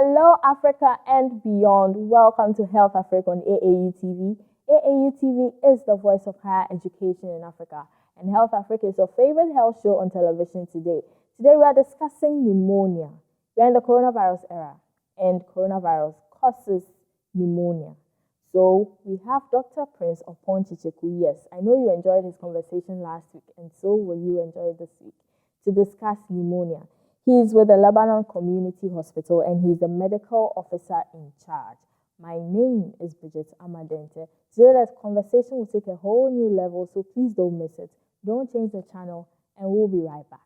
Hello, Africa and beyond. Welcome to HealthAfrik on AAU TV. AAU TV is the voice of higher education in Africa, and HealthAfrik is your favorite health show on television today. Today we are discussing pneumonia. We are in the coronavirus era, and coronavirus causes pneumonia. So we have Dr. Prince Oppong Kyekyeku. Yes, I know you enjoyed his conversation last week, and so will you enjoy this week to discuss pneumonia. He is with the Lebanon Community Hospital and he's the medical officer in charge. My name is Bridget Ama Denteh. Today the conversation will take a whole new level, so please don't miss it. Don't change the channel and we'll be right back.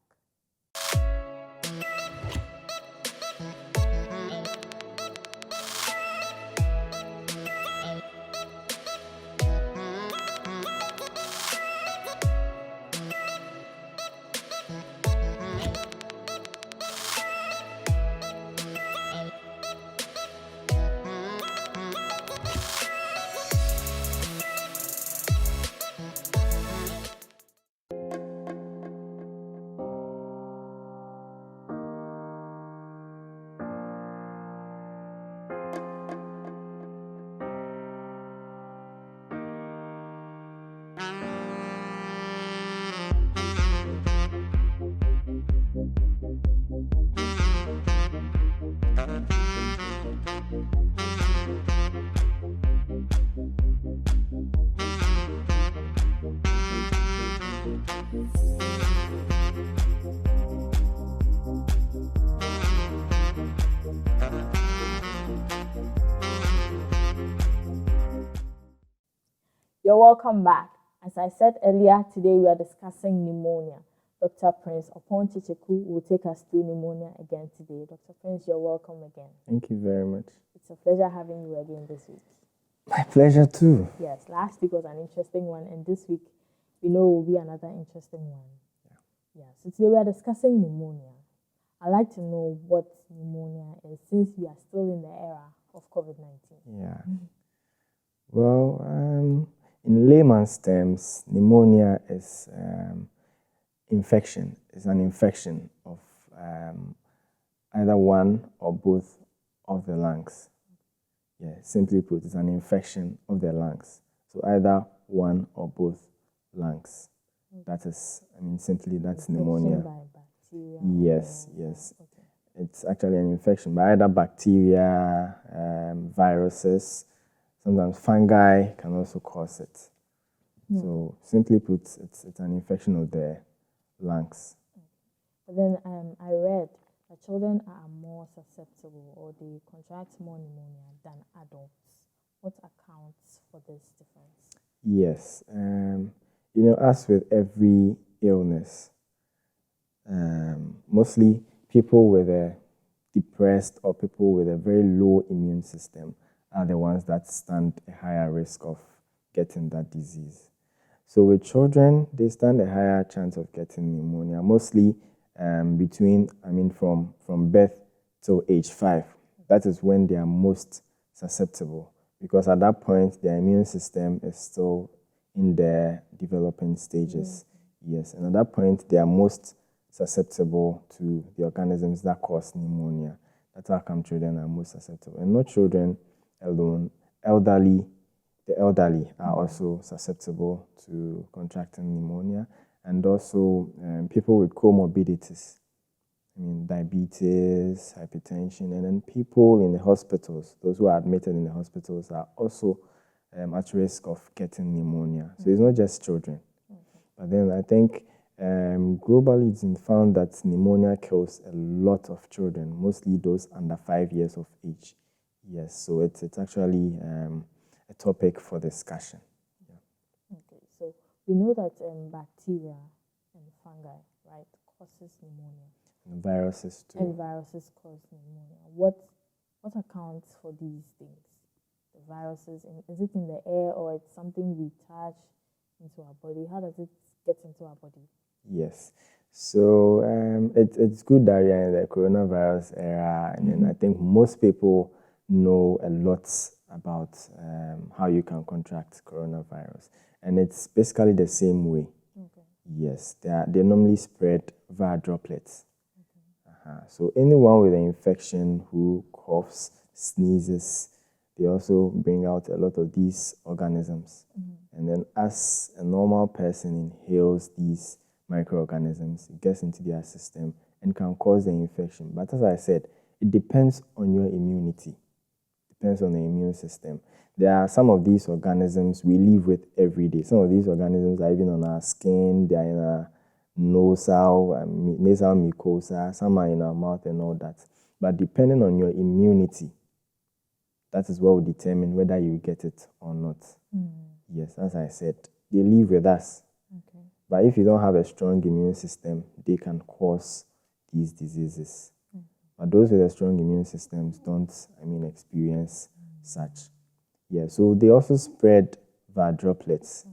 You're welcome back. As I said earlier, today we are discussing pneumonia. Dr. Prince Oppong Kyekyeku will take us through pneumonia again today. Dr. Prince, you're welcome again. Thank you very much. It's a pleasure having you again this week. My pleasure too. Yes, last week was an interesting one, and this week we know will be another interesting one. Yeah. So today we are discussing pneumonia. I'd like to know what pneumonia is, since we are still in the era of COVID-19. Yeah. Well, in layman's terms, pneumonia is infection. It's an infection of either one or both of the lungs. Yeah, simply put, it's an infection of the lungs. So either one or both lungs. That is, simply that's pneumonia. By bacteria. Yes. Okay. It's actually an infection by either bacteria, viruses. Sometimes fungi can also cause it. So simply put, it's an infection of the lungs. But then I read that children are more susceptible, or they contract more pneumonia than adults. What accounts for this difference? Yes. As with every illness, mostly people with a depressed or people with a very low immune system are the ones that stand a higher risk of getting that disease. So with children, they stand a higher chance of getting pneumonia, mostly from birth till age 5. That is when they are most susceptible, because at that point, their immune system is still in their developing stages. Yes, and at that point, they are most susceptible to the organisms that cause pneumonia. That's how come children are most susceptible. And not children alone, the elderly are also susceptible to contracting pneumonia, and also people with comorbidities, diabetes, hypertension, and then people in the hospitals, those who are admitted in the hospitals are also at risk of getting pneumonia. So it's not just children. But then I think globally it's been found that pneumonia kills a lot of children, mostly those under 5 years of age. Yes, so it's actually a topic for discussion. Yeah. Okay, so we know that bacteria and fungi, right, causes pneumonia. And viruses too. And viruses cause pneumonia. What accounts for these things? The viruses, is it in the air, or it's something we touch into our body? How does it get into our body? Yes. So it's good that we are in the coronavirus era, and I think most people know a lot about how you can contract coronavirus, and it's basically the same way. Okay. Yes, they normally spread via droplets. So anyone with an infection who coughs, sneezes, they also bring out a lot of these organisms. And then as a normal person inhales these microorganisms, it gets into their system and can cause the infection. But as I said, it depends on your immunity. Depends on the immune system. There are some of these organisms we live with every day. Some of these organisms are even on our skin, they are in our nasal mucosa, some are in our mouth and all that. But depending on your immunity, that is what will determine whether you get it or not. Yes, as I said, they live with us. Okay. But if you don't have a strong immune system, they can cause these diseases. But those with a strong immune systems don't, experience such. Yeah, so they also spread via droplets,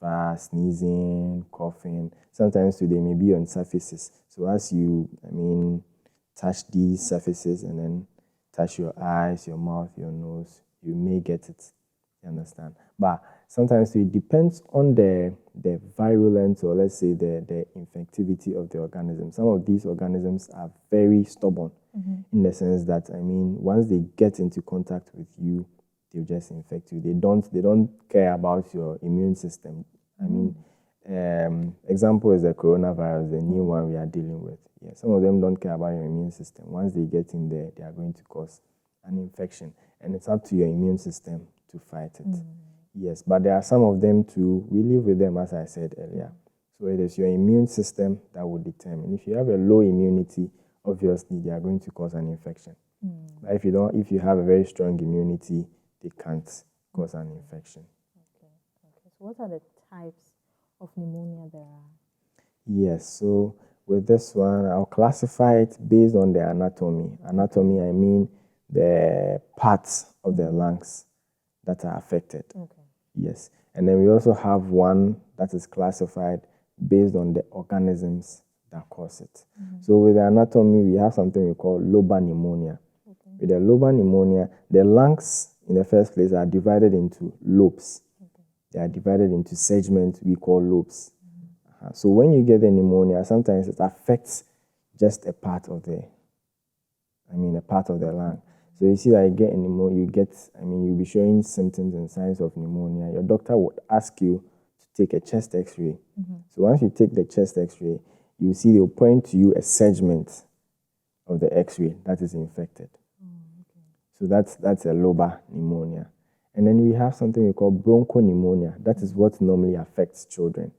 via sneezing, coughing. Sometimes too, they may be on surfaces. So as you, touch these surfaces and then touch your eyes, your mouth, your nose, you may get it. You understand? But sometimes it depends on the virulence, or let's say the infectivity of the organism. Some of these organisms are very stubborn in the sense that, once they get into contact with you, they'll just infect you. They don't care about your immune system. Example is the coronavirus, the new one we are dealing with. Yeah, some of them don't care about your immune system. Once they get in there, they are going to cause an infection. And it's up to your immune system to fight it. Yes, but there are some of them too. We live with them, as I said earlier. So it is your immune system that will determine. If you have a low immunity, obviously they are going to cause an infection. But if you have a very strong immunity, they can't cause an infection. Okay. So what are the types of pneumonia there are? Yes, so with this one, I'll classify it based on the anatomy. Anatomy, I mean the parts of the lungs that are affected. Okay. Yes. And then we also have one that is classified based on the organisms that cause it. So with the anatomy, we have something we call lobar pneumonia. Okay. With the lobar pneumonia, the lungs in the first place are divided into lobes. Okay. They are divided into segments we call lobes. So when you get the pneumonia, sometimes it affects just a part of the lung. So you see that you get pneumonia, you'll be showing symptoms and signs of pneumonia. Your doctor would ask you to take a chest x-ray. So once you take the chest x-ray, you see they'll point to you a segment of the x-ray that is infected. Okay. So that's a lobar pneumonia. And then we have something we call bronchopneumonia. That is what normally affects children.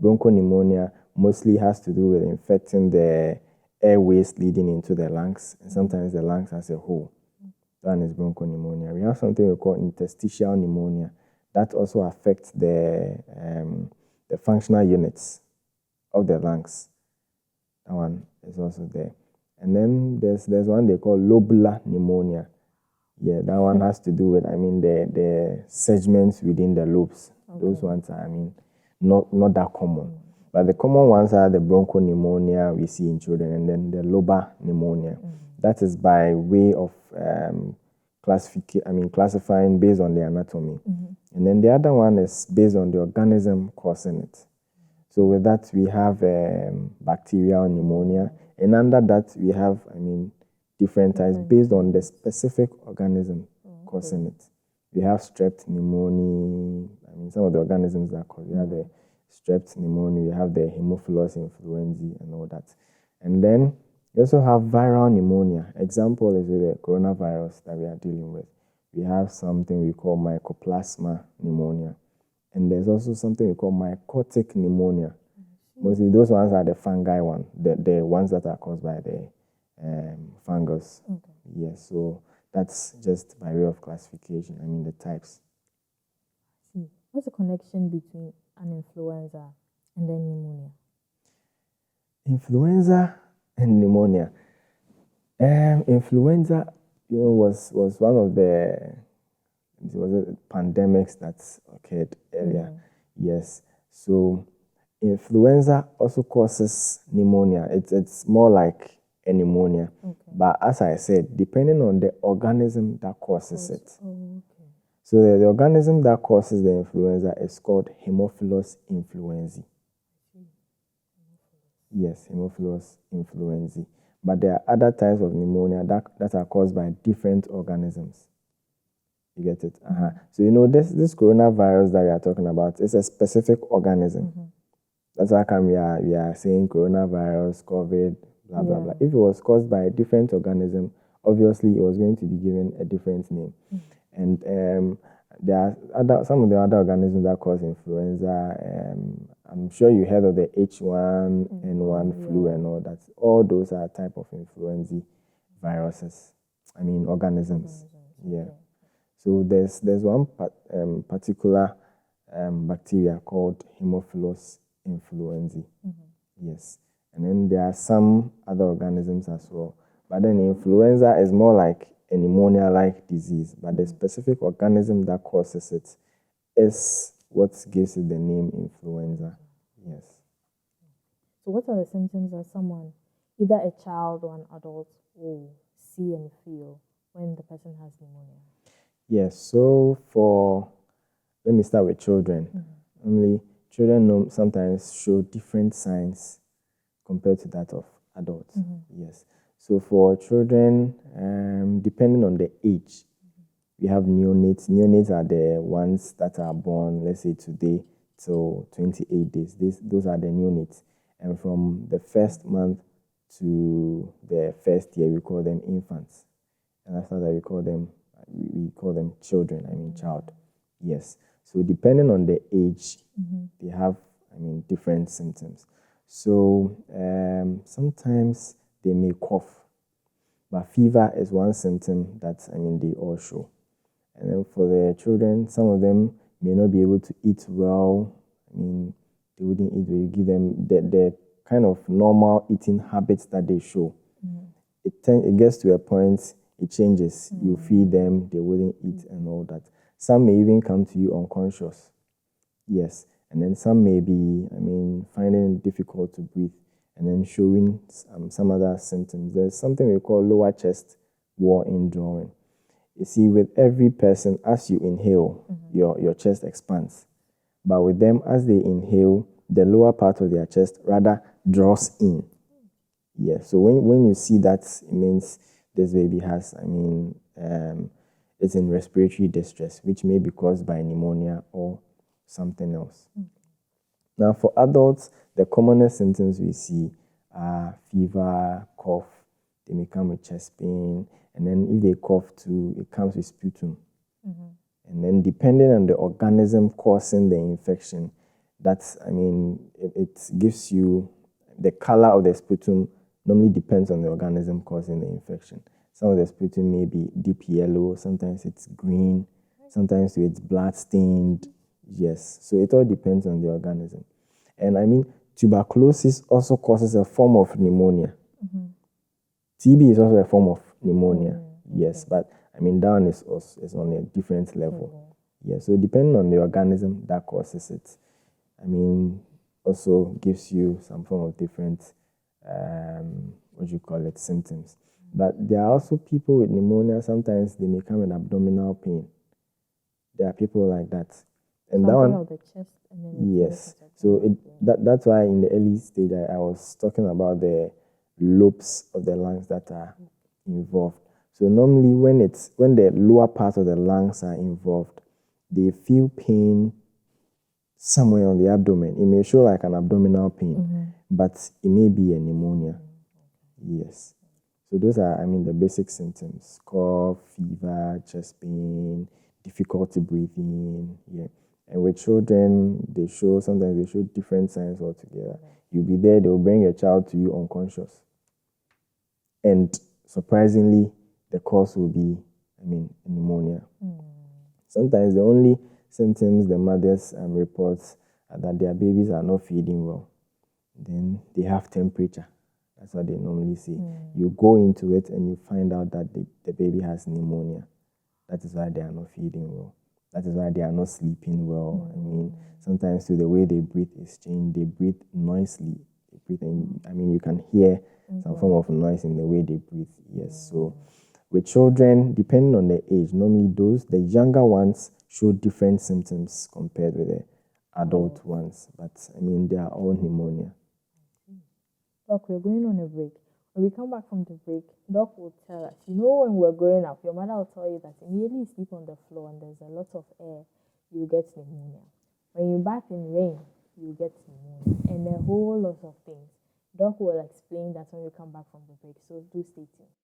Bronchopneumonia mostly has to do with infecting the airways leading into the lungs, and sometimes the lungs as a whole. That is bronchopneumonia. We have something we call interstitial pneumonia. That also affects the functional units of the lungs. That one is also there. And then there's one they call lobular pneumonia. Yeah, that one has to do with, the segments within the lobes. Okay. Those ones are, not that common. But the common ones are the bronchopneumonia we see in children, and then the lobar pneumonia. That is by way of classifying based on the anatomy. And then the other one is based on the organism causing it. So with that, we have bacterial pneumonia, and under that, we have, different types based on the specific organism causing it. We have strep pneumonia. Some of the organisms that cause. We have the strep pneumonia. We have the Haemophilus influenzae and all that. And then we also have viral pneumonia. Example is with the coronavirus that we are dealing with. We have something we call mycoplasma pneumonia. And there's also something we call mycotic pneumonia. Mostly those ones are the fungi one, the ones that are caused by the fungus. Okay. Yes, so that's just by way of classification, the types. See, what's the connection between an influenza and then pneumonia? Influenza and pneumonia. Influenza, was one of the pandemics that occurred earlier. Yes. So influenza also causes pneumonia. It's more like a pneumonia. Okay. But as I said, depending on the organism that causes it. Okay. So the organism that causes the influenza is called Haemophilus influenzae. Yes, Haemophilus influenzae. But there are other types of pneumonia that are caused by different organisms. You get it? So, this coronavirus that we are talking about is a specific organism. That's how come we are saying coronavirus, COVID, blah, blah, blah. If it was caused by a different organism, obviously it was going to be given a different name. And there are some of the other organisms that cause influenza. I'm sure you heard of the H1N1 flu and all that. All those are type of influenza viruses. Organisms. Yeah. So there's one particular bacteria called Haemophilus influenzae. Yes. And then there are some other organisms as well. But then influenza is more like a pneumonia-like disease. But the specific organism that causes it is what gives it the name influenza. Yes. So what are the symptoms that someone, either a child or an adult, will see and feel when the person has pneumonia? Yes. So let me start with children. Only children sometimes show different signs compared to that of adults. Yes. So for children, depending on the age, we have neonates. Neonates are the ones that are born, let's say today, till 28 days. Those are the neonates. And from the first month to the first year, we call them infants. And after that, we call them children, child. Yes. So depending on the age, they have, different symptoms. So sometimes they may cough, but fever is one symptom that, they all show. And then for the children, some of them may not be able to eat well. They wouldn't eat when you give them the kind of normal eating habits that they show. It gets to a point, it changes. You feed them, they wouldn't eat and all that. Some may even come to you unconscious. Yes. And then some may be, finding it difficult to breathe and then showing some other symptoms. There's something we call lower chest wall indrawing. You see, with every person, as you inhale, your chest expands. But with them, as they inhale, the lower part of their chest rather draws in. Yes. So when you see that, it means this baby has, it's in respiratory distress, which may be caused by pneumonia or something else. Now, for adults, the commonest symptoms we see are fever, cough. They may come with chest pain, and then if they cough too, it comes with sputum. And then depending on the organism causing the infection, it gives you the color of the sputum. Normally depends on the organism causing the infection. Some of the sputum may be deep yellow, sometimes it's green, sometimes it's blood stained. Yes, so it all depends on the organism. And tuberculosis also causes a form of pneumonia. TB is also a form of pneumonia. Yes, but that one is on a different level. Yeah, so depending on the organism that causes it, also gives you some form of different, symptoms. But there are also people with pneumonia, sometimes they may come with abdominal pain. There are people like that. And that one, of the chest and then yes. So that's why in the early stage I was talking about the lobes of the lungs that are involved. So normally when the lower part of the lungs are involved, they feel pain somewhere on the abdomen. It may show like an abdominal pain, but it may be a pneumonia. Yes. So those are, the basic symptoms: cough, fever, chest pain, difficulty breathing. Yeah. And with children, sometimes they show different signs altogether. You'll be there, they'll bring a child to you unconscious. And surprisingly, the cause will be, pneumonia. Sometimes the only symptoms the mothers report are that their babies are not feeding well. Then they have temperature. That's what they normally say. You go into it and you find out that the baby has pneumonia. That is why they are not feeding well. That is why they are not sleeping well. Sometimes too, the way they breathe is changed. They breathe noisily. They breathe, and you can hear some form of noise in the way they breathe. Yes. So with children, depending on the age, normally the younger ones show different symptoms compared with the adult ones. But they are all pneumonia. Doc, we're going on a break. When we come back from the break, Doc will tell us, when we're growing up, your mother will tell you that immediately you sleep on the floor and there's a lot of air, you get pneumonia. When you bath in rain, you get pneumonia, and a whole lot of things. Doc will explain that when we come back from the break, so do stay tuned.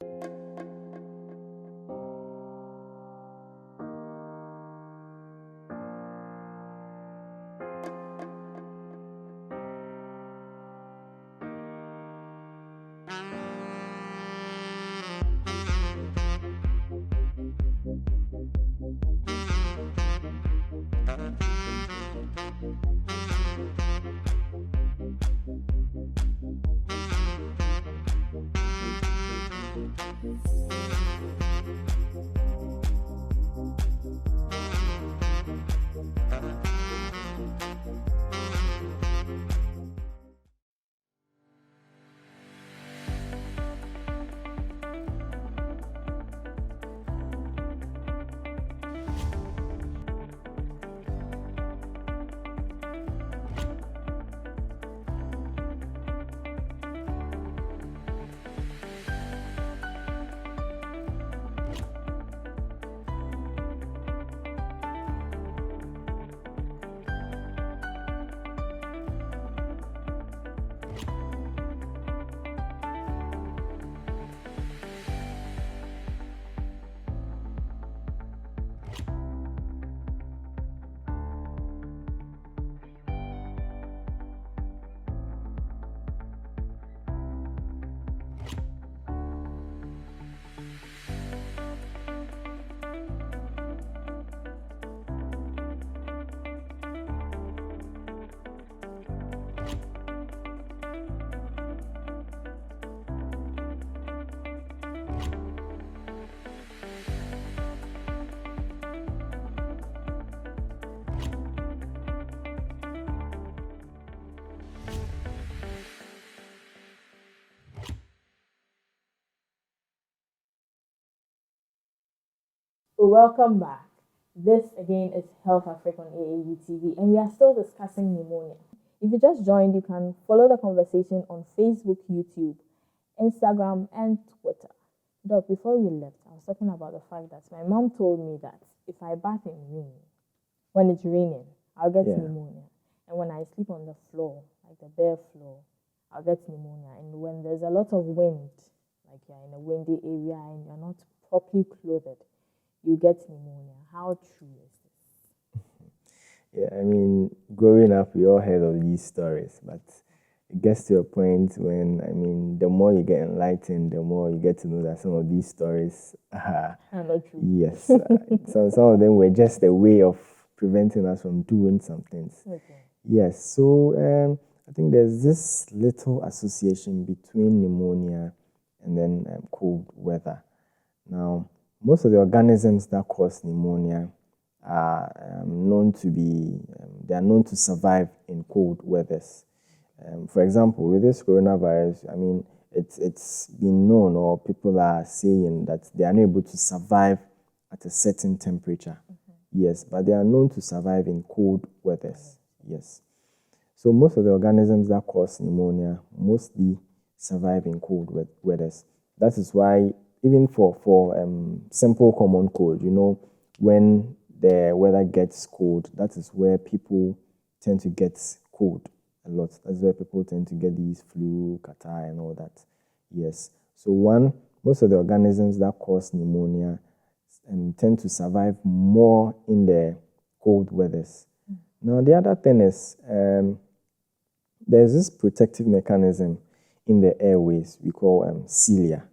Welcome back. This again is HealthAfrik on AAU TV, and we are still discussing pneumonia. If you just joined, you can follow the conversation on Facebook, YouTube, Instagram, and Twitter. Doc, before we left, I was talking about the fact that my mom told me that if I bath in rain, when it's raining, I'll get pneumonia. And when I sleep on the floor, like the bare floor, I'll get pneumonia. And when there's a lot of wind, like you're in a windy area and you're not properly clothed, you get pneumonia. How true is this? Yeah, I mean, growing up, we all heard of these stories, but it gets to a point when, I mean, the more you get enlightened, the more you get to know that some of these stories are not true. Yes. So some of them were just a way of preventing us from doing some things. Okay. Yes. So I think there's this little association between pneumonia and then cold weather. Now, most of the organisms that cause pneumonia are known to survive in cold weathers. For example, with this coronavirus, I mean, it's been known, or people are saying that they are not able to survive at a certain temperature. Yes, but they are known to survive in cold weathers. Yes. So most of the organisms that cause pneumonia mostly survive in cold weathers. That is why even for simple common cold, when the weather gets cold, that is where people tend to get cold a lot. That's where people tend to get these flu, catarrh, and all that. Yes. So most of the organisms that cause pneumonia tend to survive more in the cold weathers. Now, the other thing is there's this protective mechanism in the airways we call cilia.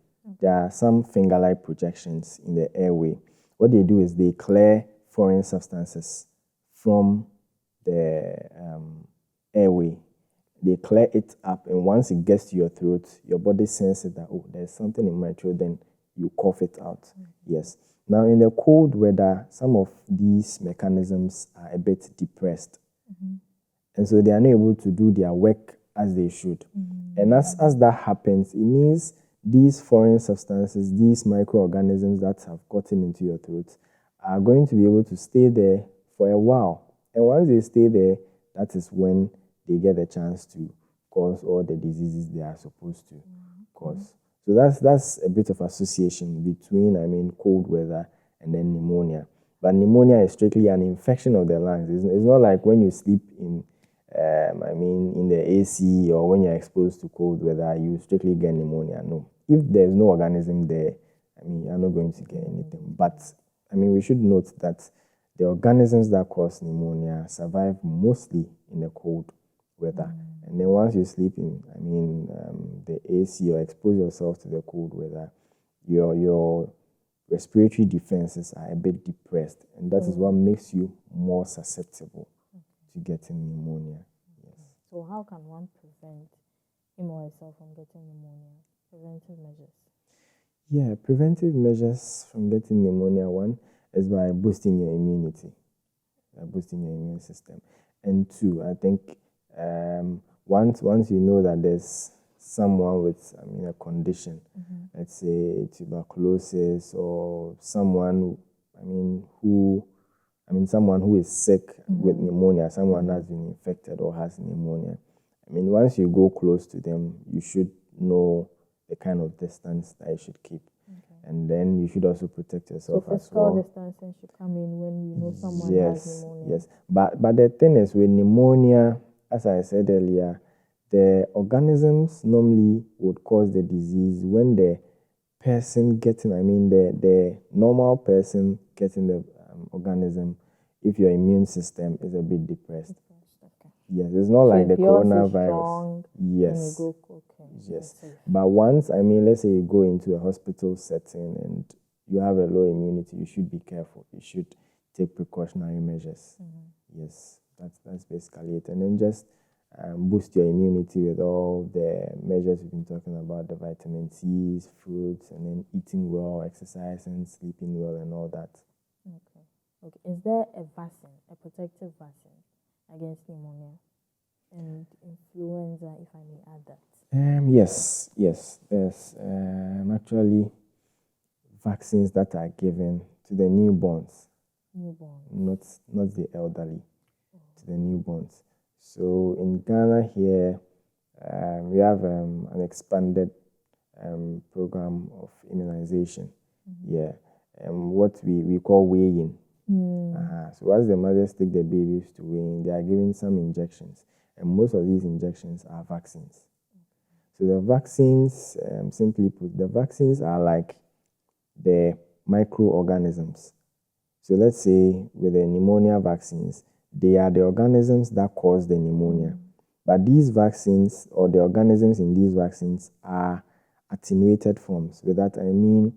There are some finger-like projections in the airway. What they do is they clear foreign substances from the airway. They clear it up, and once it gets to your throat, your body senses that, there's something in my throat, then you cough it out. Yes. Now, in the cold weather, some of these mechanisms are a bit depressed. And so they are not able to do their work as they should. And as that happens, it means these foreign substances, these microorganisms that have gotten into your throat, are going to be able to stay there for a while. And once they stay there, that is when they get a chance to cause all the diseases they are supposed to cause. So that's a bit of association between, I mean, cold weather and then pneumonia. But pneumonia is strictly an infection of the lungs. It's not like when you sleep in, I mean, in the AC or when you're exposed to cold weather, you strictly get pneumonia. No. If there's no organism there, I mean, you're not going to get anything. But, I mean, we should note that the organisms that cause pneumonia survive mostly in the cold weather. And then once you sleep in, I mean, the AC or expose yourself to the cold weather, your respiratory defenses are a bit depressed, and that is what makes you more susceptible to getting pneumonia. Yes. So how can one prevent him or herself from getting pneumonia? Preventive measures. Yeah, preventive measures from getting pneumonia, one is by boosting your immunity, boosting your immune system. And two, I think once you know that there's someone with, I mean, a condition, let's say tuberculosis, or someone, someone who is sick with pneumonia, someone has been infected or has pneumonia. I mean, once you go close to them, you should know the kind of distance that you should keep. And then you should also protect yourself as well. So physical distancing should come in when you know someone has pneumonia. Yes, but the thing is, with pneumonia, as I said earlier, the organisms normally would cause the disease when the person getting, the normal person getting the organism, if your immune system is a bit depressed. Okay. Yes, it's not So like the if yours is coronavirus. strong, Yes. then you go, okay. Yes. But once, let's say you go into a hospital setting and you have a low immunity, you should be careful. You should take precautionary measures. Yes, that's basically it. And then just boost your immunity with all the measures we've been talking about, the vitamin C's, fruits, and then eating well, exercising, sleeping well, and all that. Okay. Is there a vaccine, a protective vaccine against pneumonia and influenza, if I may add that? Yes. There's actually vaccines that are given to the newborns. Not the elderly, to the newborns. So in Ghana here, we have an expanded program of immunization. Yeah, what we call weighing. So as the mothers take the babies to weigh-in, they are given some injections, and most of these injections are vaccines. So the vaccines, simply put, the vaccines are like the microorganisms. So let's say with the pneumonia vaccines, they are the organisms that cause the pneumonia. But these vaccines, or the organisms in these vaccines, are attenuated forms. With that, I mean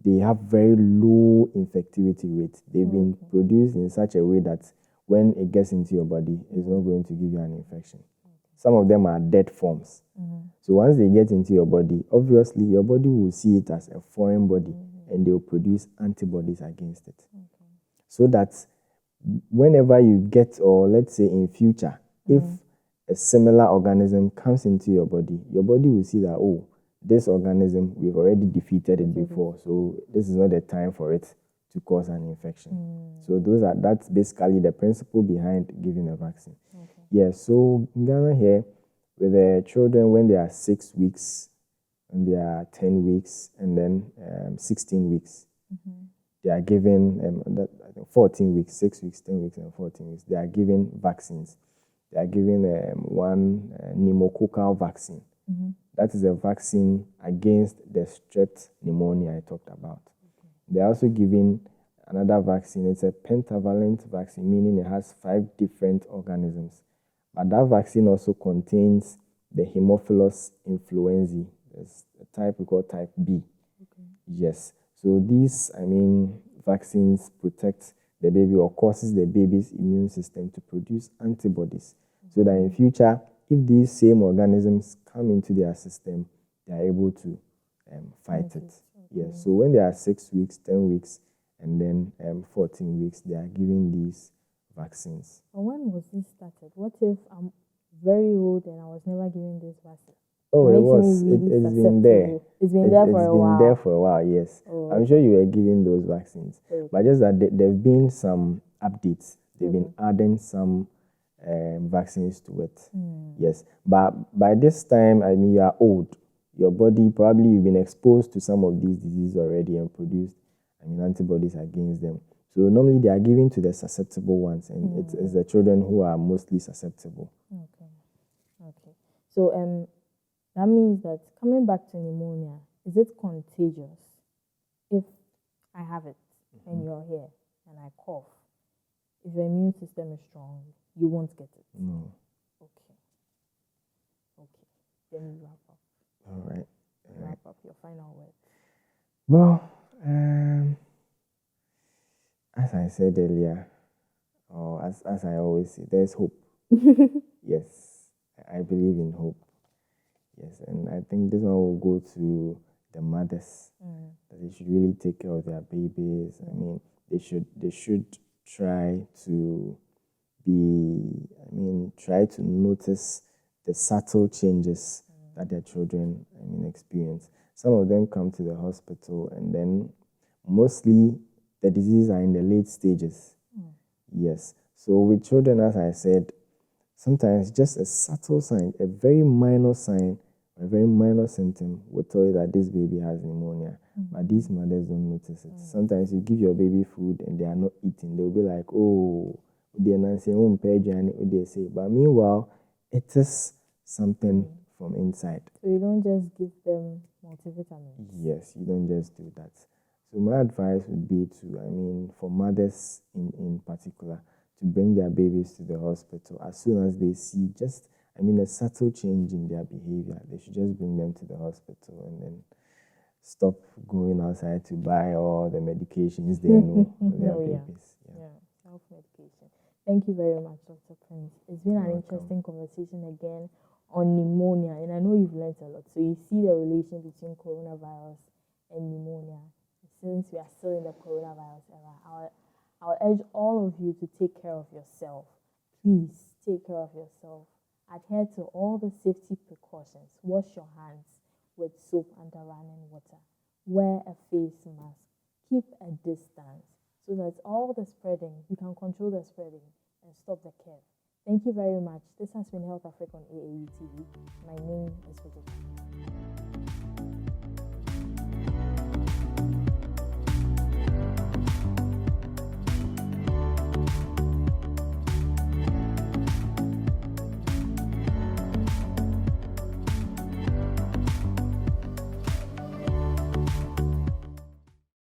they have very low infectivity rate. They've been produced in such a way that when it gets into your body, it's not going to give you an infection. Some of them are dead forms. So once they get into your body, obviously your body will see it as a foreign body, and they will produce antibodies against it. So that whenever you get, or let's say in future, if a similar organism comes into your body will see that, oh, this organism, we've already defeated it before, so this is not the time for it to cause an infection. So that's basically the principle behind giving a vaccine. Yeah, so in Ghana here, with the children, when they are 6 weeks, and they are 10 weeks, and then 16 weeks, they are given 14 weeks, 6 weeks, 10 weeks, and 14 weeks. They are given vaccines. They are given one pneumococcal vaccine. That is a vaccine against the strep pneumonia I talked about. They are also given another vaccine. It's a pentavalent vaccine, meaning it has 5 different organisms. But that vaccine also contains the Haemophilus influenzae. There's a type we call type B. Yes. So these, vaccines protect the baby, or causes the baby's immune system to produce antibodies, so that in future, if these same organisms come into their system, they are able to fight it. Yes. So when they are 6 weeks, 10 weeks, and then 14 weeks, they are given these vaccines. But when was this started? What if I'm very old and I was never given this vaccine? Oh, it's been there. It's been there for a while. It's been there for a while, yes. I'm sure you were given those vaccines. But just that there have been some updates. They've been adding some vaccines to it. Yes. But by this time, you are old. your body, probably you've been exposed to some of these diseases already and produced, antibodies against them. So normally they are given to the susceptible ones, and it's the children who are mostly susceptible. Okay. So that means that coming back to pneumonia, is it contagious? If I have it and you're here and I cough, if your immune system is strong, you won't get it. No. Okay. Then you wrap up. All right. Wrap up your final words. Well, as I said earlier, or as I always say, there's hope. Yes, I believe in hope. Yes, and I think this one will go to the mothers, that they should really take care of their babies. They should try to try to notice the subtle changes that their children, experience. Some of them come to the hospital, and then mostly the diseases are in the late stages. Yes. So with children, as I said, sometimes just a subtle sign, a very minor sign, a very minor symptom will tell you that this baby has pneumonia. But these mothers don't notice it. Sometimes you give your baby food and they are not eating. They'll be like, oh, they're not saying, they say. But meanwhile, it is something from inside. So you don't just give them multivitamins? Yes, you don't just do that. So my advice would be to, for mothers in particular, to bring their babies to the hospital as soon as they see just, a subtle change in their behavior. They should just bring them to the hospital and then stop going outside to buy all the medications they know for their babies. Yeah, self-medication. Thank you very much, Dr. Prince. It's been an welcome. Interesting conversation again on pneumonia, and I know you've learned a lot. So you see the relation between coronavirus and pneumonia. Since we are still in the coronavirus era, I'll urge all of you to take care of yourself. Please take care of yourself. Adhere to all the safety precautions. Wash your hands with soap and running water. Wear a face mask. Keep a distance so that all the spreading, we can control the spreading and stop the curve. Thank you very much. This has been HealthAfrik on AAU TV. My name is Bridget.